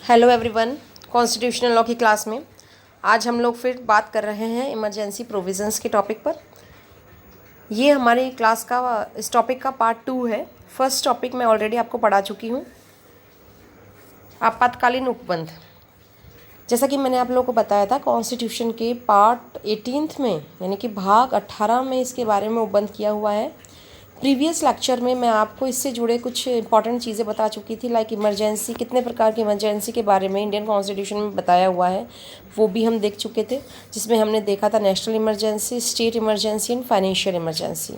Hello everyone. Constitutional law की class में आज हम लोग फिर बात कर रहे हैं इमरजेंसी प्रोविजंस के टॉपिक पर। ये हमारी क्लास का इस टॉपिक का पार्ट 2 है। फर्स्ट टॉपिक मैं ऑलरेडी आपको पढ़ा चुकी हूँ, आपातकालीन उपबंध। जैसा कि मैंने आप लोगों को बताया था, कॉन्स्टिट्यूशन के पार्ट 18 में यानी कि भाग 18 में इसके बारे में उपबंध किया हुआ है। प्रीवियस लेक्चर में मैं आपको इससे जुड़े कुछ इंपॉर्टेंट चीज़ें बता चुकी थी, लाइक इमरजेंसी, कितने प्रकार की इमरजेंसी के बारे में इंडियन कॉन्स्टिट्यूशन में बताया हुआ है, वो भी हम देख चुके थे। जिसमें हमने देखा था national emergency, state emergency and financial emergency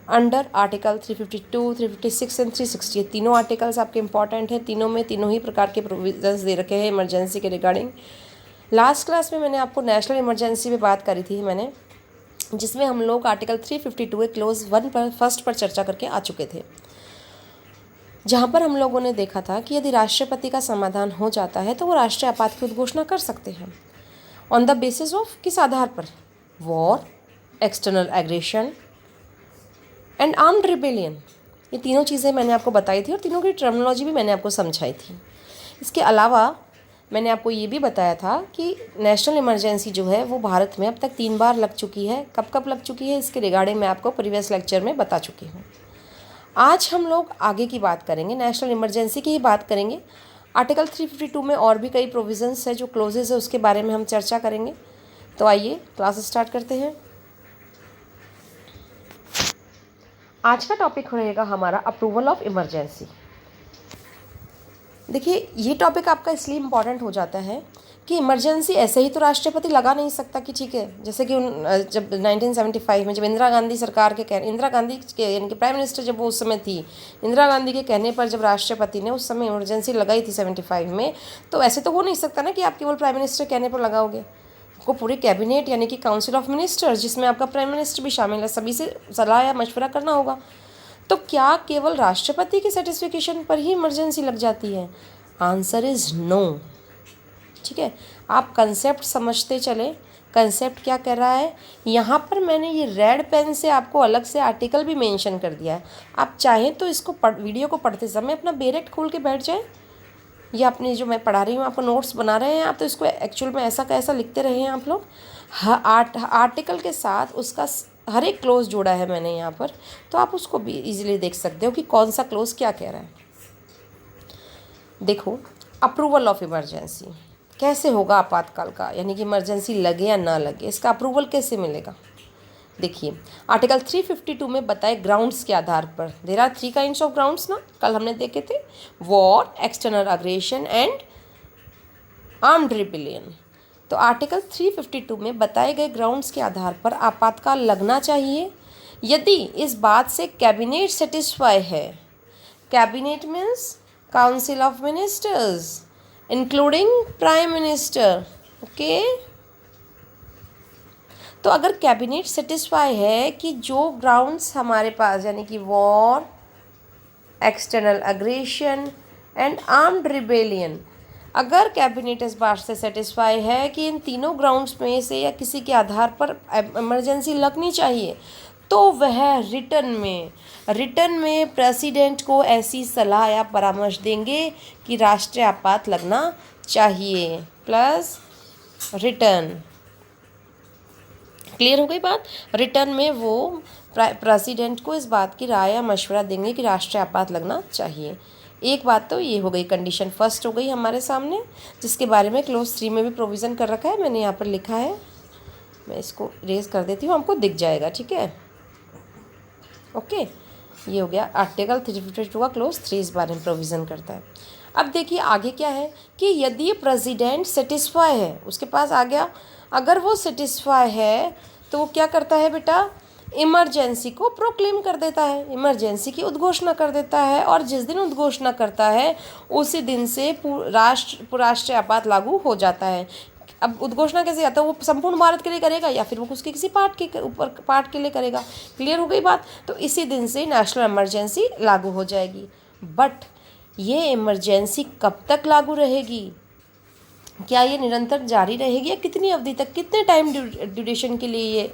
under article 352, 356 and 360। तीनों आर्टिकल्स आपके इंपॉर्टेंट हैं। तीनों में तीनों ही प्रकार के प्रोविजंस दे रखे हैं इमरजेंसी के रिगार्डिंग। लास्ट क्लास में मैंने आपको नेशनल इमरजेंसी पे बात करी थी मैंने, जिसमें हम लोग आर्टिकल 352 के क्लोज 1 पर फर्स्ट पर चर्चा करके आ चुके थे, जहाँ पर हम लोगों ने देखा था कि यदि राष्ट्रपति का समाधान हो जाता है तो वो राष्ट्रीय आपात की उद्घोषणा कर सकते हैं ऑन द बेसिस ऑफ किस आधार पर? War, external aggression and armed rebellion. ये तीनों चीज़ें मैंने आपको बताई थी और तीनों की टर्मिनोलॉजी भी मैंने आपको समझाई थी। इसके अलावा मैंने आपको ये भी बताया था कि नेशनल इमरजेंसी जो है वो भारत में अब तक 3 बार लग चुकी है। कब कब लग चुकी है इसके रिगार्डिंग मैं आपको प्रीवियस लेक्चर में बता चुकी हूँ। आज हम लोग आगे की बात करेंगे, नेशनल इमरजेंसी की ही बात करेंगे। आर्टिकल 352 में और भी कई प्रोविजंस है जो क्लोजेज है, उसके बारे में हम चर्चा करेंगे। तो आइए क्लास स्टार्ट करते हैं। आज का टॉपिक रहेगा हमारा अप्रूवल ऑफ इमरजेंसी। देखिए, ये टॉपिक आपका इसलिए इम्पॉर्टेंट हो जाता है कि इमरजेंसी ऐसे ही तो राष्ट्रपति लगा नहीं सकता कि ठीक है, जैसे कि जब 1975 में जब इंदिरा गांधी सरकार के इंदिरा गांधी के यानी कि प्राइम मिनिस्टर जब वो उस समय थी, इंदिरा गांधी के कहने पर जब राष्ट्रपति ने उस समय इमरजेंसी लगाई थी 75 में, तो ऐसे तो हो नहीं सकता ना कि आप केवल प्राइम मिनिस्टर कहने पर लगाओगे। आपको पूरी कैबिनेट यानी कि काउंसिल ऑफ मिनिस्टर्स, जिसमें आपका प्राइम मिनिस्टर भी शामिल है, सभी से सलाह या मशवरा करना होगा। तो क्या केवल राष्ट्रपति की सर्टिफिकेशन पर ही इमरजेंसी लग जाती है? Answer is no. ठीक है, आप कंसेप्ट समझते चले। कंसेप्ट क्या कह रहा है यहाँ पर, मैंने ये रेड पेन से आपको अलग से आर्टिकल भी मेंशन कर दिया है। आप चाहें तो इसको वीडियो को पढ़ते समय अपना बेरेक्ट खोल के बैठ जाएं, या अपनी जो मैं पढ़ा रही हूँ आपको नोट्स बना रहे हैं आप, तो इसको एक्चुअल में ऐसा कैसा लिखते रहे हैं आप लोग। आर्टिकल के साथ उसका हर एक क्लोज जोड़ा है मैंने यहाँ पर, तो आप उसको भी इजीली देख सकते हो कि कौन सा क्लोज क्या कह रहा है। देखो, अप्रूवल ऑफ इमरजेंसी कैसे होगा आपातकाल का, यानी कि इमरजेंसी लगे या ना लगे, इसका अप्रूवल कैसे मिलेगा? देखिए, आर्टिकल 352 में बताए ग्राउंड्स के आधार पर, there are 3 kinds of grounds ना, कल हमने देखे थे, war, external aggression and armed rebellion. तो आर्टिकल 352 में बताए गए ग्राउंड्स के आधार पर आपातकाल लगना चाहिए यदि इस बात से कैबिनेट सेटिस्फाई है। Cabinet means council of ministers including prime minister. Okay, तो अगर कैबिनेट सेटिस्फाई है कि जो ग्राउंड्स हमारे पास यानी कि war, external aggression and armed rebellion, अगर कैबिनेट इस बात से सेटिस्फाई है कि इन तीनों ग्राउंड्स में से या किसी के आधार पर इमरजेंसी लगनी चाहिए, तो वह रिटर्न में प्रेसिडेंट को ऐसी सलाह या परामर्श देंगे कि राष्ट्रीय आपात लगना चाहिए, प्लस रिटर्न। क्लियर हो गई बात? रिटर्न में वो प्रेसिडेंट को इस बात की राय या मशवरा देंगे कि राष्ट्रीय आपात लगना चाहिए। एक बात तो ये हो गई, कंडीशन फर्स्ट हो गई हमारे सामने, जिसके बारे में क्लोज 3 में भी प्रोविज़न कर रखा है, मैंने यहाँ पर लिखा है। मैं इसको रेज कर देती हूँ, आपको दिख जाएगा। ठीक है, ओके, ये हो गया आर्टिकल 352 का क्लोज 3 इस बारे में प्रोविज़न करता है। अब देखिए आगे क्या है कि यदि प्रेसिडेंट सेटिस्फाई है, उसके पास आ गया, अगर वो सेटिस्फाई है तो वो क्या करता है बेटा, इमरजेंसी को प्रोक्लेम कर देता है, इमरजेंसी की उद्घोषणा कर देता है, और जिस दिन उद्घोषणा करता है उसी दिन से राष्ट्रीय आपात लागू हो जाता है। अब उद्घोषणा कैसे आता है, वो संपूर्ण भारत के लिए करेगा या फिर वो उसके किसी पार्ट के लिए करेगा। क्लियर हो गई बात? तो इसी दिन से नेशनल इमरजेंसी लागू हो जाएगी। बट ये इमरजेंसी कब तक लागू रहेगी? क्या ये निरंतर जारी रहेगी या कितनी अवधि तक, कितने टाइम ड्यूरेशन के लिए ये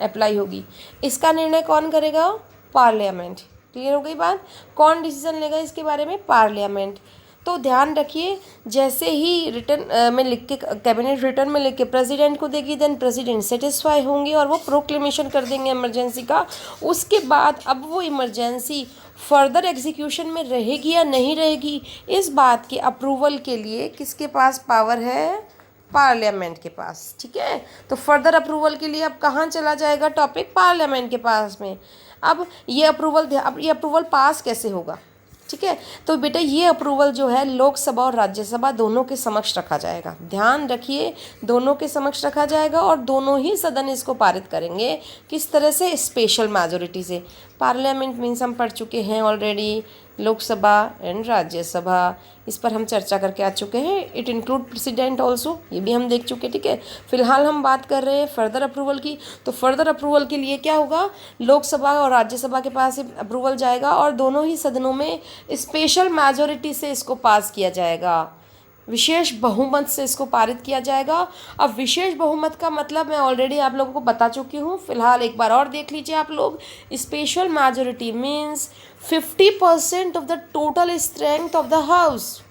अप्लाई होगी, इसका निर्णय कौन करेगा? पार्लियामेंट। क्लियर हो गई बात? कौन डिसीजन लेगा इसके बारे में? पार्लियामेंट। तो ध्यान रखिए, जैसे ही रिटर्न में लिख के, कैबिनेट रिटर्न में लिख के प्रेसिडेंट को देगी, देन प्रेसिडेंट सेटिस्फाई होंगे और वो प्रोक्लेमेशन कर देंगे इमरजेंसी का। उसके बाद अब वो इमरजेंसी फर्दर एग्जीक्यूशन में रहेगी या नहीं रहेगी, इस बात के अप्रूवल के लिए किसके पास पावर है? पार्लियामेंट के पास। ठीक है, तो फर्दर अप्रूवल के लिए अब कहाँ चला जाएगा टॉपिक? पार्लियामेंट के पास में। अब ये अप्रूवल पास कैसे होगा? ठीक है, तो बेटा ये अप्रूवल जो है लोकसभा और राज्यसभा दोनों के समक्ष रखा जाएगा। ध्यान रखिए, दोनों के समक्ष रखा जाएगा और दोनों ही सदन इसको पारित करेंगे। किस तरह से? स्पेशल मेजोरिटी से। पार्लियामेंट मीन्स हम पढ़ चुके हैं ऑलरेडी, लोकसभा एंड राज्यसभा, इस पर हम चर्चा करके आ चुके हैं। इट इंक्लूड प्रेसिडेंट ऑल्सो, ये भी हम देख चुके। ठीक है, फिलहाल हम बात कर रहे हैं फर्दर अप्रूवल की। तो फर्दर अप्रूवल के लिए क्या होगा? लोकसभा और राज्यसभा के पास अप्रूवल जाएगा और दोनों ही सदनों में स्पेशल मेजोरिटी से इसको पास किया जाएगा, विशेष बहुमत से इसको पारित किया जाएगा। अब विशेष बहुमत का मतलब मैं ऑलरेडी आप लोगों को बता चुकी हूँ, फिलहाल एक बार और देख लीजिए आप लोग। Special majority means 50% of the total strength of the house,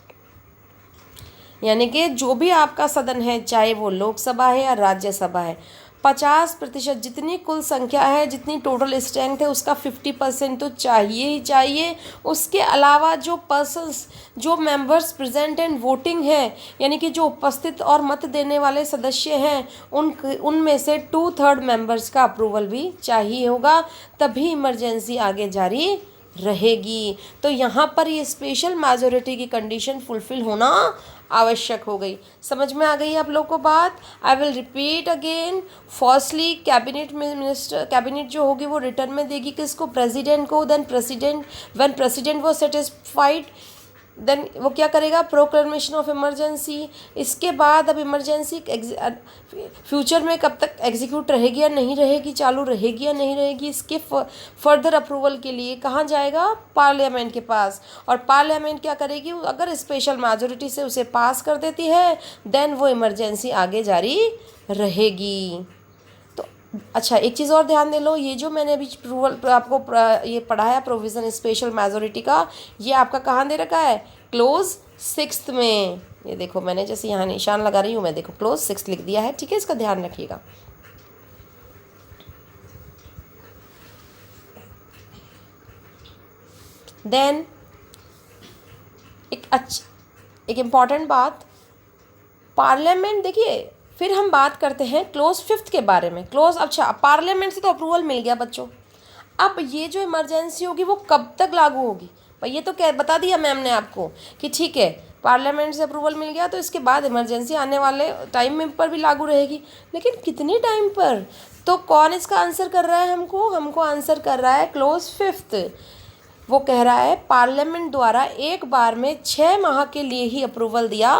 यानी कि जो भी आपका सदन है, चाहे वो लोकसभा है या राज्यसभा है, 50% जितनी कुल संख्या है, जितनी टोटल स्ट्रेंथ है, उसका 50% तो चाहिए ही चाहिए। उसके अलावा जो पर्सन्स, जो मेंबर्स प्रेजेंट एंड वोटिंग है, यानी कि जो उपस्थित और मत देने वाले सदस्य हैं, उनमें से 2/3 मेंबर्स का अप्रूवल भी चाहिए होगा, तभी इमरजेंसी आगे जारी रहेगी। तो यहाँ पर ये स्पेशल मेजोरिटी की कंडीशन फुलफिल होना आवश्यक हो गई। समझ में आ गई आप लोग को बात? I will repeat again. Firstly cabinet जो होगी वो रिटर्न में देगी किसको? प्रेसिडेंट को। देन व्हेन प्रेसिडेंट वो सेटिस्फाइड, देन वो क्या करेगा? Proclamation of emergency. इसके बाद अब इमरजेंसी फ्यूचर में कब तक एग्जीक्यूट रहेगी या नहीं रहेगी, चालू रहेगी या नहीं रहेगी, इसके फर्दर अप्रूवल के लिए कहाँ जाएगा? पार्लियामेंट के पास। और पार्लियामेंट क्या करेगी? अगर स्पेशल मेजोरिटी से उसे पास कर देती है, देन वो इमरजेंसी आगे जारी रहेगी। तो अच्छा, एक चीज़ और ध्यान दे लो, ये जो मैंने अभी आपको ये पढ़ाया प्रोविज़न स्पेशल मेजोरिटी का, ये आपका कहाँ दे रखा है? क्लोज 6 में। ये देखो, मैंने जैसे यहाँ निशान लगा रही हूँ मैं, देखो क्लोज 6 लिख दिया है। ठीक है, इसका ध्यान रखिएगा। देन एक इम्पॉर्टेंट बात, पार्लियामेंट, देखिए फिर हम बात करते हैं क्लोज 5 के बारे में। अच्छा, पार्लियामेंट से तो अप्रूवल मिल गया बच्चों, अब ये जो इमरजेंसी होगी वो कब तक लागू होगी? भाई ये तो क्या बता दिया मैम ने आपको कि ठीक है, पार्लियामेंट से अप्रूवल मिल गया तो इसके बाद इमरजेंसी आने वाले टाइम में पर भी लागू रहेगी, लेकिन कितने टाइम पर? तो कौन इसका आंसर कर रहा है? हमको आंसर कर रहा है क्लोज 5। वो कह रहा है पार्लियामेंट द्वारा एक बार में 6 माह के लिए ही अप्रूवल दिया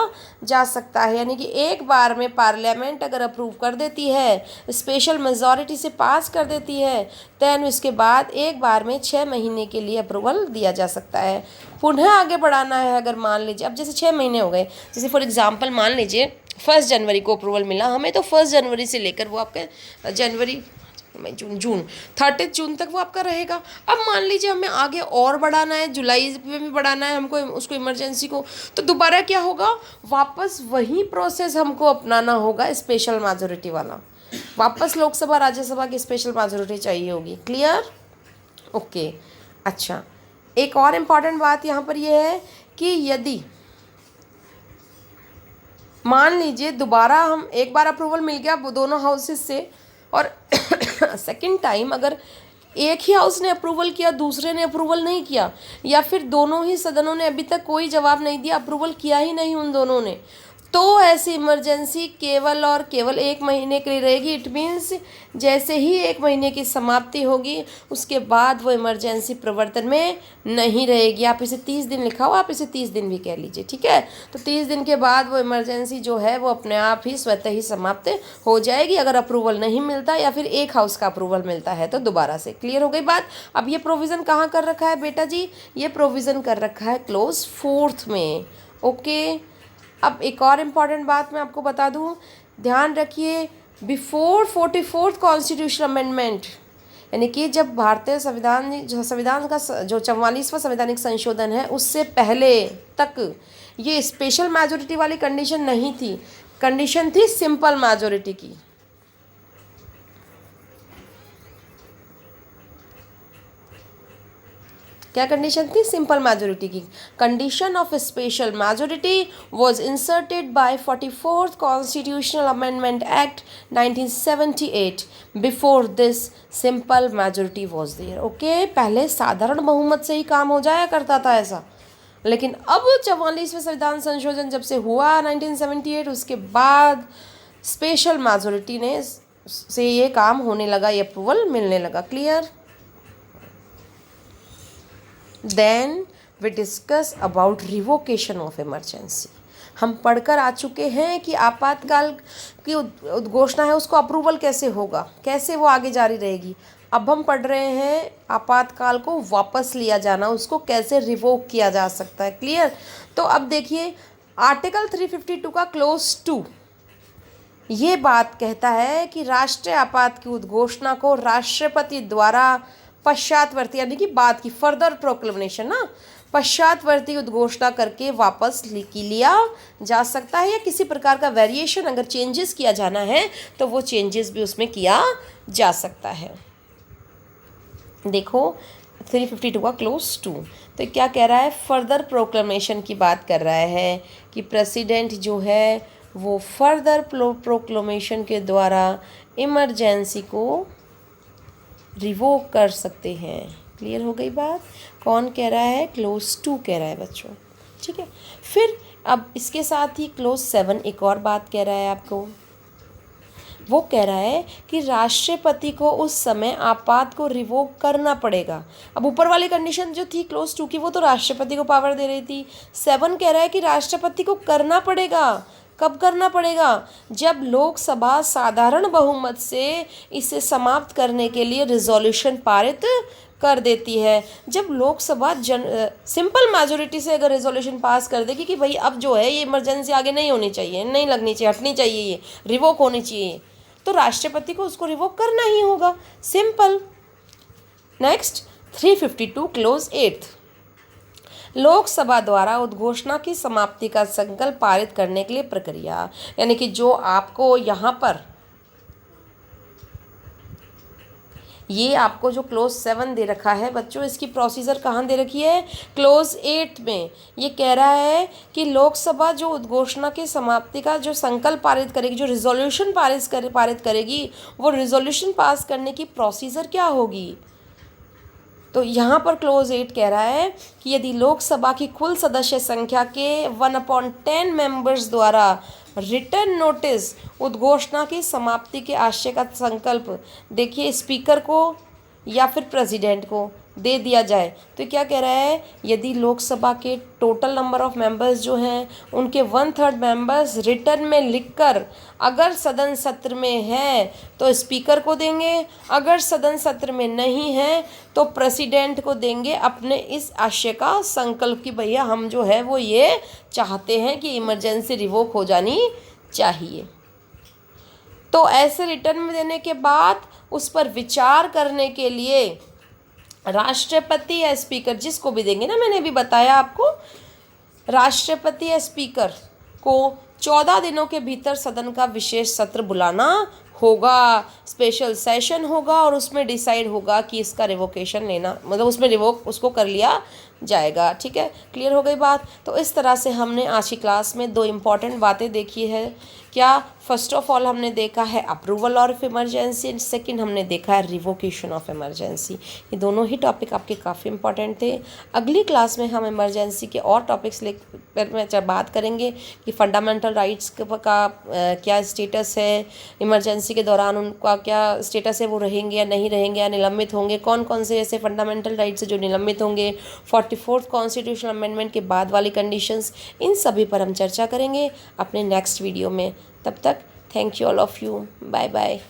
जा सकता है, यानी कि एक बार में पार्लियामेंट अगर अप्रूव कर देती है, स्पेशल मेजॉरिटी से पास कर देती है, दैन उसके बाद एक बार में 6 महीने के लिए अप्रूवल दिया जा सकता है। पुनः आगे बढ़ाना है, अगर मान लीजिए अब जैसे 6 महीने हो गए, जैसे फॉर एग्जाम्पल मान लीजिए 1 जनवरी को अप्रूवल मिला हमें, तो 1 जनवरी से लेकर वो आपके जनवरी जून 30 जून तक वो आपका रहेगा। अब मान लीजिए हमें आगे और बढ़ाना है, जुलाई में भी बढ़ाना है हमको उसको, इमरजेंसी को, तो दोबारा क्या होगा? वापस वही प्रोसेस हमको अपनाना होगा, स्पेशल मेजोरिटी वाला। वापस लोकसभा राज्यसभा की स्पेशल मेजोरिटी चाहिए होगी। क्लियर? ओके। अच्छा, एक और इम्पॉर्टेंट बात यहाँ पर यह है कि यदि मान लीजिए दोबारा हम एक बार अप्रूवल मिल गया दोनों हाउसेस से, और सेकंड टाइम अगर एक ही हाउस ने अप्रूवल किया, दूसरे ने अप्रूवल नहीं किया, या फिर दोनों ही सदनों ने अभी तक कोई जवाब नहीं दिया, अप्रूवल किया ही नहीं उन दोनों ने, तो ऐसी इमरजेंसी केवल और केवल 1 महीने के लिए रहेगी। इट मीन्स जैसे ही 1 महीने की समाप्ति होगी उसके बाद वो इमरजेंसी प्रवर्तन में नहीं रहेगी। आप इसे 30 दिन लिखा हो, आप इसे 30 दिन भी कह लीजिए। ठीक है, तो 30 दिन के बाद वो इमरजेंसी जो है वो अपने आप ही स्वतः ही समाप्त हो जाएगी, अगर अप्रूवल नहीं मिलता या फिर एक हाउस का अप्रूवल मिलता है तो दोबारा से। क्लियर हो गई बात? अब ये प्रोविज़न कहाँ कर रखा है बेटा जी? ये प्रोविज़न कर रखा है क्लोज 4 में। ओके। अब एक और इम्पॉर्टेंट बात मैं आपको बता दूं, ध्यान रखिए, बिफोर 44th कॉन्स्टिट्यूशन अमेंडमेंट, यानी कि जब भारतीय संविधान का जो 44वां संवैधानिक संशोधन है उससे पहले तक ये स्पेशल मेजोरिटी वाली कंडीशन नहीं थी, कंडीशन थी सिंपल मेजोरिटी की। क्या कंडीशन थी? सिंपल मेजोरिटी की। Condition of special majority was inserted by 44th constitutional amendment act 1978। Before this simple majority was there. Okay, पहले साधारण बहुमत से ही काम हो जाया करता था ऐसा, लेकिन अब 44वें संविधान संशोधन जब से हुआ 1978, उसके बाद स्पेशल मेजोरिटी ने से ये काम होने लगा, ये अप्रूवल मिलने लगा। Clear? Then we discuss about revocation of emergency. हम पढ़कर आ चुके हैं कि आपातकाल की उद्घोषणा है उसको अप्रूवल कैसे होगा, कैसे वो आगे जारी रहेगी। अब हम पढ़ रहे हैं आपातकाल को वापस लिया जाना, उसको कैसे रिवोक किया जा सकता है। क्लियर? तो अब देखिए आर्टिकल 352 का क्लोज 2 ये बात कहता है कि राष्ट्रीय आपात की उद्घोषणा को राष्ट्रपति द्वारा पश्चातवर्ती यानी कि बाद की फर्दर प्रोक्लेमेशन ना, पश्चातवर्ती उद्घोषणा करके वापस लिया जा सकता है, या किसी प्रकार का वेरिएशन अगर चेंजेस किया जाना है तो वो चेंजेस भी उसमें किया जा सकता है। देखो 352 का क्लोज 2 तो क्या कह रहा है? फर्दर प्रोक्लेमेशन की बात कर रहा है कि प्रेसिडेंट जो है वो फर्दर प्रोक्लेमेशन के द्वारा इमरजेंसी को रिवोक कर सकते हैं। क्लियर हो गई बात? कौन कह रहा है? क्लोज 2 कह रहा है बच्चों। ठीक है, फिर अब इसके साथ ही क्लोज 7 एक और बात कह रहा है आपको। वो कह रहा है कि राष्ट्रपति को उस समय आपात को रिवोक करना पड़ेगा। अब ऊपर वाली कंडीशन जो थी क्लोज 2 की वो तो राष्ट्रपति को पावर दे रही थी। 7 कह रहा है कि राष्ट्रपति को करना पड़ेगा। कब करना पड़ेगा? जब लोकसभा साधारण बहुमत से इसे समाप्त करने के लिए रिजोल्यूशन पारित कर देती है। जब लोकसभा सिंपल मेजोरिटी से अगर रिजोल्यूशन पास कर देगी कि भाई अब जो है ये इमरजेंसी आगे नहीं होनी चाहिए, नहीं लगनी चाहिए, हटनी चाहिए, ये रिवोक होनी चाहिए, तो राष्ट्रपति को उसको रिवोक करना ही होगा। सिंपल। नेक्स्ट 352 क्लोज 8 लोकसभा द्वारा उद्घोषणा की समाप्ति का संकल्प पारित करने के लिए प्रक्रिया, यानी कि जो आपको यहाँ पर ये आपको जो क्लोज 7 दे रखा है बच्चों, इसकी प्रोसीजर कहाँ दे रखी है? क्लोज 8 में। ये कह रहा है कि लोकसभा जो उद्घोषणा की समाप्ति का जो संकल्प पारित करेगी, जो रिजोल्यूशन पारित करेगी, वो रिजोल्यूशन पास करने की प्रोसीजर क्या होगी? तो यहाँ पर क्लोज 8 कह रहा है कि यदि लोकसभा की कुल सदस्य संख्या के 1/10 मेंबर्स द्वारा रिटर्न नोटिस उद्घोषणा की समाप्ति के आशय का संकल्प देखिए स्पीकर को या फिर प्रेसिडेंट को दे दिया जाए, तो क्या कह रहा है? यदि लोकसभा के टोटल नंबर ऑफ मेंबर्स जो हैं उनके 1/3 मेंबर्स रिटर्न में लिखकर अगर सदन सत्र में है तो स्पीकर को देंगे, अगर सदन सत्र में नहीं है तो प्रेसिडेंट को देंगे अपने इस आशय का संकल्प कि भैया हम जो है वो ये चाहते हैं कि इमरजेंसी रिवोक हो जानी चाहिए। तो ऐसे रिटर्न में देने के बाद उस पर विचार करने के लिए राष्ट्रपति या स्पीकर जिसको भी देंगे ना, मैंने अभी बताया आपको, राष्ट्रपति या स्पीकर को 14 दिनों के भीतर सदन का विशेष सत्र बुलाना होगा, स्पेशल सेशन होगा और उसमें डिसाइड होगा कि इसका रिवोकेशन लेना, मतलब उसमें रिवोक उसको कर लिया जाएगा। ठीक है, क्लियर हो गई बात? तो इस तरह से हमने आज की क्लास में 2 इम्पॉर्टेंट बातें देखी है। क्या? फर्स्ट ऑफ ऑल हमने देखा है approval of emergency and second हमने देखा है रिवोकेशन ऑफ इमरजेंसी। ये दोनों ही टॉपिक आपके काफ़ी इंपॉर्टेंट थे। अगली क्लास में हम इमरजेंसी के और टॉपिक्स लेकर बात करेंगे कि फंडामेंटल राइट्स का क्या स्टेटस है, इमरजेंसी के दौरान उनका क्या स्टेटस है, वो रहेंगे या नहीं रहेंगे या निलंबित होंगे, कौन कौन से ऐसे फंडामेंटल राइट्स हैं जो निलंबित होंगे, 44th कॉन्स्टिट्यूशनल अमेंडमेंट के बाद वाली कंडीशंस, इन सभी पर हम चर्चा करेंगे अपने नेक्स्ट वीडियो में। तब तक thank you all of you, bye bye.